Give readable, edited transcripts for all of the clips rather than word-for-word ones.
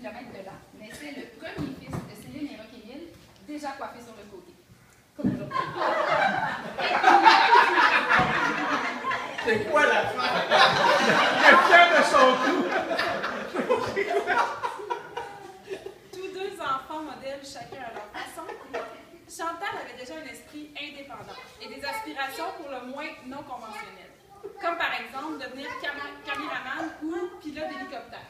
km de là, naissait le premier fils de Céline et Roch-Émile, déjà coiffé sur le côté. Comme aujourd'hui. C'est quoi la fin? Il est fier de son coup. Tous deux enfants modèles, chacun à leur façon. Chantal avait déjà un esprit indépendant et des aspirations pour le moins non conventionnelles. Comme par exemple devenir caméraman ou pilote d'hélicoptère.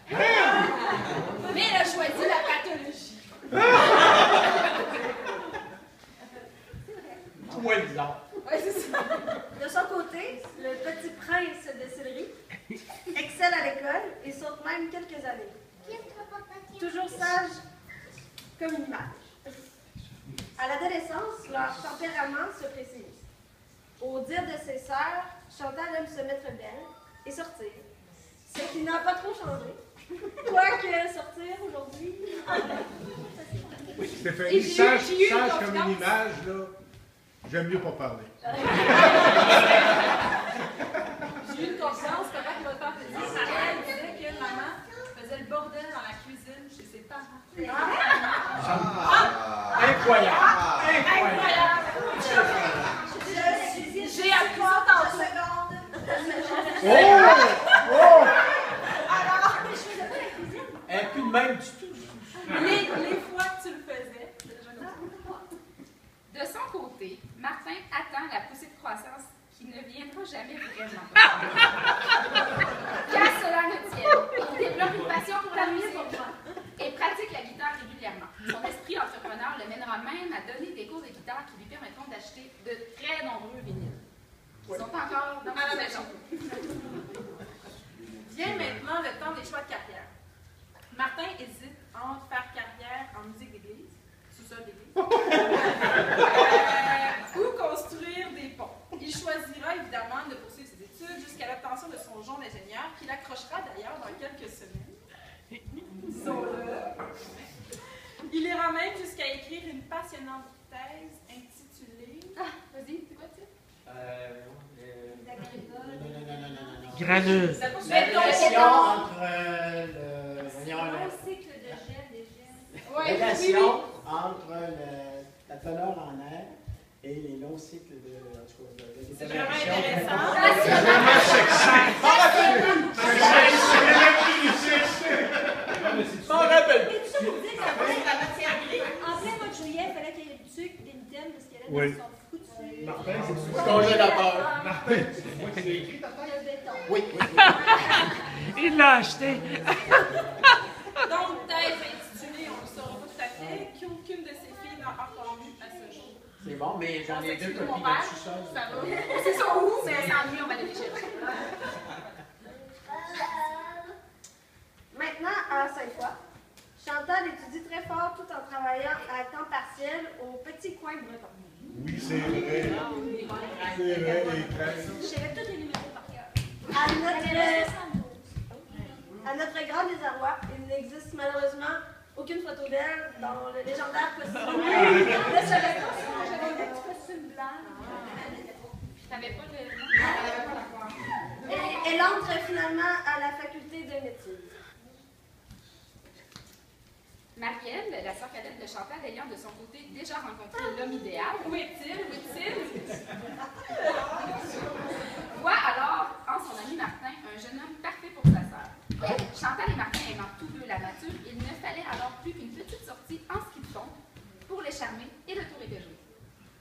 Mais elle a choisi la pathologie. Toi, bizarre. Oui, c'est ça. De son côté, le petit prince de Sillery excelle à l'école et saute même quelques années. Toujours sage comme une image. À l'adolescence, leur tempérament se précise. Au dire de ses sœurs, Chantal aime se mettre belle et sortir, ce qui n'a pas trop changé. Quoique sortir aujourd'hui... Oui, Stéphanie, sage comme une image, là, j'aime mieux pas parler. J'ai eu une confiance, papa qui va faire plaisir. Elle disait que maman faisait le bordel dans la cuisine chez ses parents. Incroyable. Incroyable! J'ai appris ça tantôt. Oh! Oh! Alors, je faisais pas la cuisine. Elle n'est plus de même du tout. Les fois que tu le faisais, c'est déjà comme ça. De son côté, Martin attend la poussée de croissance qui ne viendra jamais vraiment. Qu'à cela ne tienne, il développe une passion pour la musique et pratique la guitare régulièrement. Son esprit entrepreneur le mènera même à donner des cours de guitare qui lui permettront d'acheter de très nombreux vinyles. Qui sont encore dans la maison. Vient maintenant le temps des choix de carrière. Martin hésite entre faire carrière en musique d'église, sous-sol d'église, ou construire des ponts. Il choisira évidemment de poursuivre ses études jusqu'à l'obtention de son genre d'ingénieur, qu'il accrochera d'ailleurs dans quelques semaines. Disons-le. Il ira même jusqu'à écrire une passionnante thèse intitulée... Vas-y, c'est quoi ça? Graneuse. La relation entre C'est un long cycle de gel des gels. relation entre la teneur en air et les longs cycles de C'est vraiment intéressant. M'en rappelle. Et tout ça pour dire qu'en plein mois de juillet, il fallait qu'il y ait le tuc des mitaines parce qu'elle Oui. est dans son foutu. Martin, c'est Congélateur. Martin, c'est moi qui l'ai écrit ta tête? Le béton. Oui. Il l'a acheté. Donc, thèse intitulée, on ne le saura pas tout à fait, qu'aucune de ses filles n'a encore lu à ce jour. C'est bon, mais j'en ai deux Mon copies père, de sous-sol. ça va. C'est son où, mais elle s'ennuie, on va aller les chercher. Maintenant, à Sainte-Foy, Chantal étudie très fort tout en travaillant à temps partiel au petit coin breton. Oui, c'est vrai. C'est vrai, les crêpes. Je savais tous les numéros par cœur. À notre grand désarroi, il n'existe malheureusement aucune photo d'elle dans le légendaire costume. Je savais pas si j'avais un petit costume blanc. T'avais pas le... Et elle entre finalement à la faculté de médecine. Marielle, la sœur cadette de Chantal, ayant de son côté déjà rencontré l'homme idéal, Où est-il? voit alors en son ami Martin un jeune homme parfait pour sa sœur. Chantal et Martin aimant tous deux la nature, il ne fallait alors plus qu'une petite sortie en ski de fond pour les charmer et le tour était joué.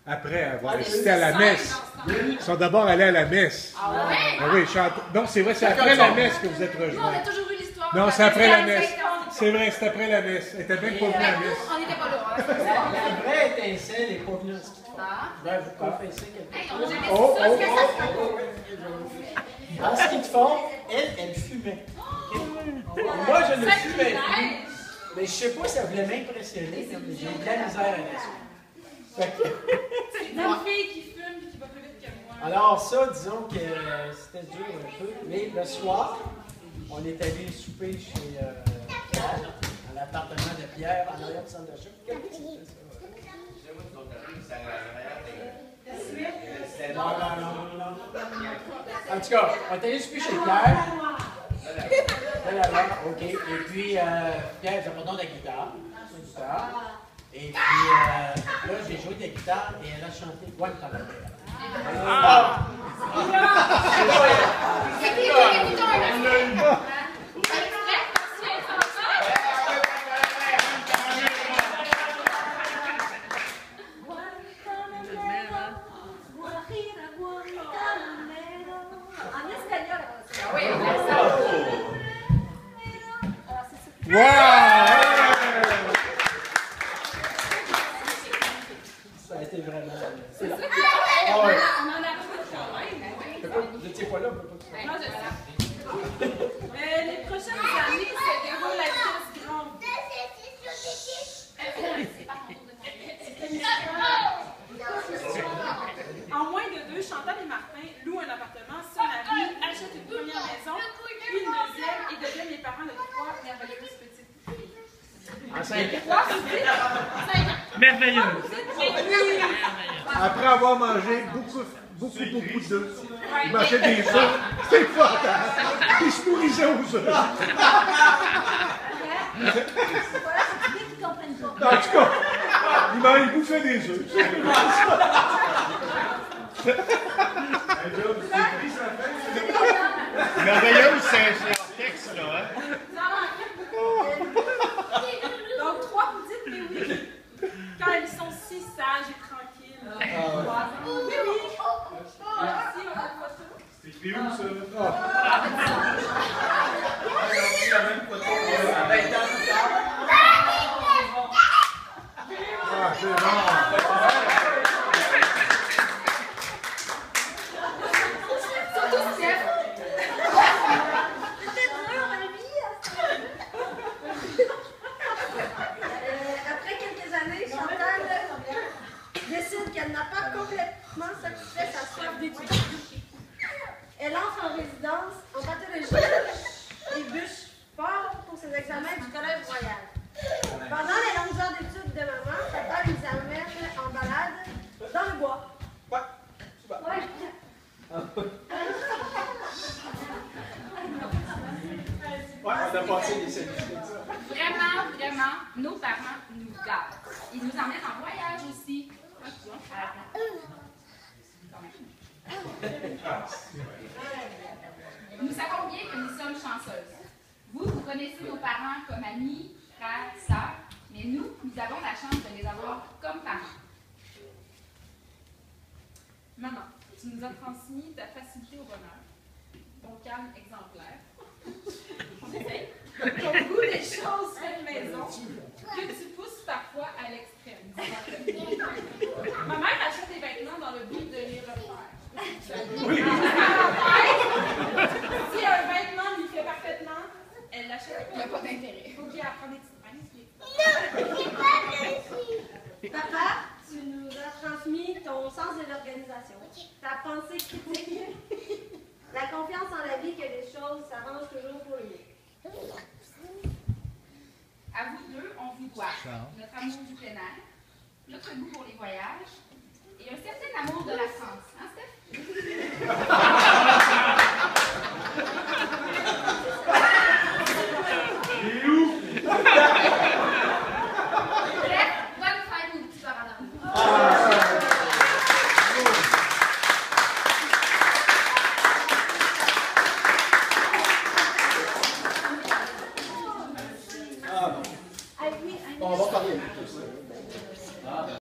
Après avoir assisté à la messe. Ils sont d'abord allés à la messe. Ah ouais? Ah oui, non, c'est vrai, c'est après la messe que vous êtes Nous, on rejoints. a toujours eu l'histoire. Non, c'est après la messe. C'est vrai, c'est après la messe. Elle était bien pas venue à la messe. On n'était pas là. Hein? La vraie étincelle n'est pas venue en ski de fond. Ah. Je vais vous confesser quelque Hey, on chose. n'a jamais su ça, est-ce que ça se fait? En ski de fond, elle fumait. Moi, je ne fumais plus. Mais je sais pas si elle voulait m'impressionner, mais j'ai de la misère avec ça. Fait que- C'est une fille qui fume et qui va plus vite que moi. Alors ça, disons que c'était dur un peu. Mais le soir, on est allé souper chez Pierre, à l'appartement de Pierre, en arrière du centre d'achat. Quel petit c'est ça? Non. En tout cas, on est allé souper chez Pierre. Là, OK. Et puis, Pierre, j'abandonne la guitare. Et puis, là, j'ai joué de la guitare et elle a chanté Guantanamera. En espagnol. Oui, Wow! Ça a été vraiment... C'est là. On en a beaucoup quand même. Vous n'étiez pas là, on peut pas... Non, je sais. Les prochaines années se déroulent à vitesse grande. En moins de 2, Chantal et Martin louent un appartement, se marient, achètent une première maison, puis une deuxième et deviennent les parents de 3 merveilleuses petites filles. En 5 ans. Merveilleux. Après avoir mangé beaucoup d'œufs, il mangeait des œufs, c'était épouvantable. Il se nourrissait aux œufs. Voilà, c'est bien qu'ils comprennent pas. En tout cas, il bouffait des œufs. Merveilleux, c'est un texte, là, hein? Donc, 3 petites, mais oui. Quand elles sont si sages et tranquilles. Oui, oui. Merci, on a une photo. C'est écrit où, ça? Ah, c'est bon. Après quelques années, Chantal décide qu'elle n'a pas complètement satisfait sa soif d'études. Elle entre en résidence en pathologie et bûche fort pour ses examens du collège royal. Pendant les longues heures d'études de maman, papa nous amène en balade dans le bois. Ouais. Ouais, on a passé des certificats. Vraiment, nos parents nous gardent. Ils nous emmènent en voyage aussi. Nous savons bien que nous sommes chanceuses. Vous connaissez nos parents comme amis, frères, sœurs, mais nous avons la chance de les avoir comme parents. Maman, tu nous as transmis ta facilité au bonheur, ton calme exemplaire, ton goût des choses faites maison, que tu pousses parfois à l'extrême. Ma mère achète des vêtements dans le but de les refaire. Si un vêtement lui fait parfaitement, elle l'achète. Il n'y a pas d'intérêt. Il faut qu'il apprenne des petites mains. Papa, tu nous as transmis ton sens de l'organisation, ta pensée critique, la confiance en la vie que les choses s'arrangent toujours pour le mieux. À vous deux, on vous doit notre amour du plein air, notre goût pour les voyages et un certain amour de la France. Hein, Steph?